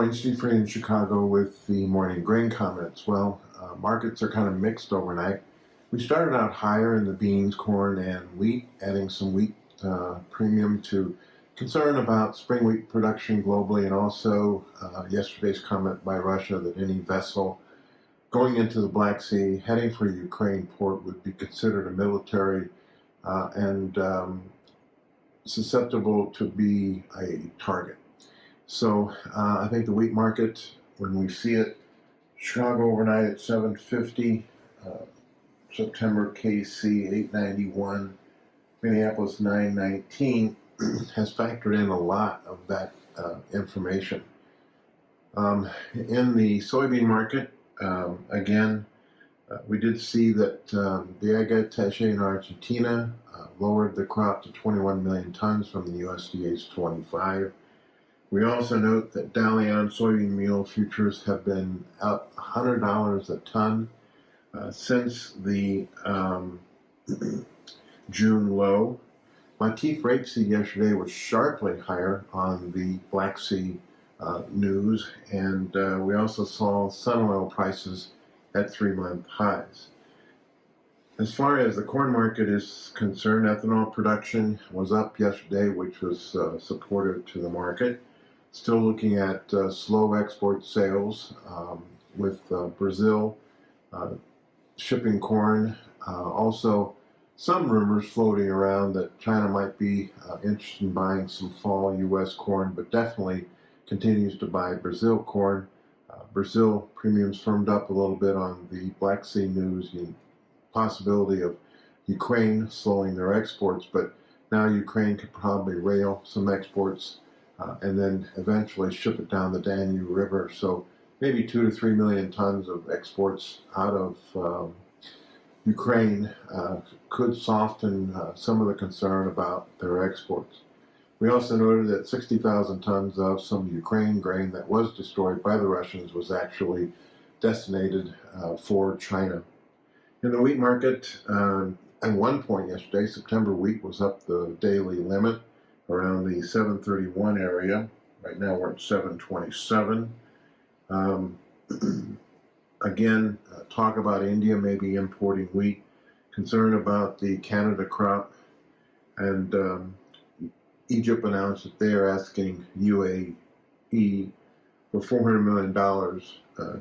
morning, Steve Free in Chicago with the morning grain comments. Well, markets are kind of mixed overnight. We started out higher in the beans, corn, and wheat, adding some wheat premium to concern about spring wheat production globally, and also yesterday's comment by Russia that any vessel going into the Black Sea heading for Ukraine port would be considered a military and susceptible to be a target. So I think the wheat market, when we see it, Chicago overnight at 750, September KC 891, Minneapolis 919, has factored in a lot of that information. In the soybean market, again, we did see that the Agateche in Argentina lowered the crop to 21 million tons from the USDA's 25. We also note that Dalian soybean meal futures have been up $100 a ton since the June low. Latif rapeseed yesterday was sharply higher on the Black Sea news, and we also saw sun oil prices at 3-month highs. As far as the corn market is concerned, ethanol production was up yesterday, which was supportive to the market. Still looking at slow export sales with Brazil shipping corn. Also, some rumors floating around that China might be interested in buying some fall U.S. corn, but definitely continues to buy Brazil corn. Brazil premiums firmed up a little bit on the Black Sea news, the possibility of Ukraine slowing their exports, but now Ukraine could probably rail some exports and then eventually ship it down the Danube River. So maybe 2 to 3 million tons of exports out of Ukraine could soften some of the concern about their exports. We also noted that 60,000 tons of some Ukraine grain that was destroyed by the Russians was actually designated for China. In the wheat market, at one point yesterday, September wheat was up the daily limit around the 731 area. Right now we're at 727. Again, talk about India maybe importing wheat, concern about the Canada crop, and Egypt announced that they are asking UAE for $400 million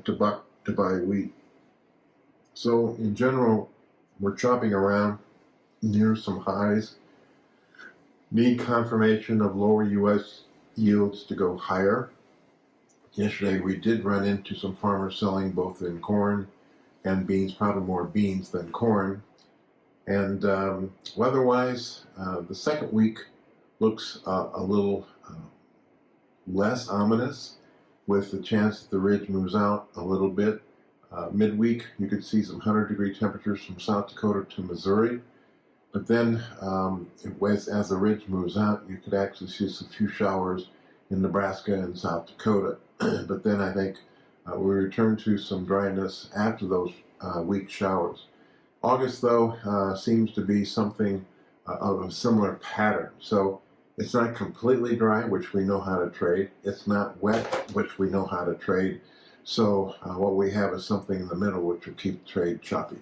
to buy wheat. So in general, we're chopping around near some highs. Need confirmation of lower U.S. yields to go higher. Yesterday we did run into some farmers selling both in corn and beans, probably more beans than corn. And weather-wise, the second week looks a little less ominous, with the chance that the ridge moves out a little bit. Midweek, you could see some 100-degree temperatures from South Dakota to Missouri. But then, as the ridge moves out, you could actually see a few showers in Nebraska and South Dakota. But then I think we return to some dryness after those weak showers. August, though, seems to be something of a similar pattern. So it's not completely dry, which we know how to trade. It's not wet, which we know how to trade. So what we have is something in the middle, which will keep the trade choppy.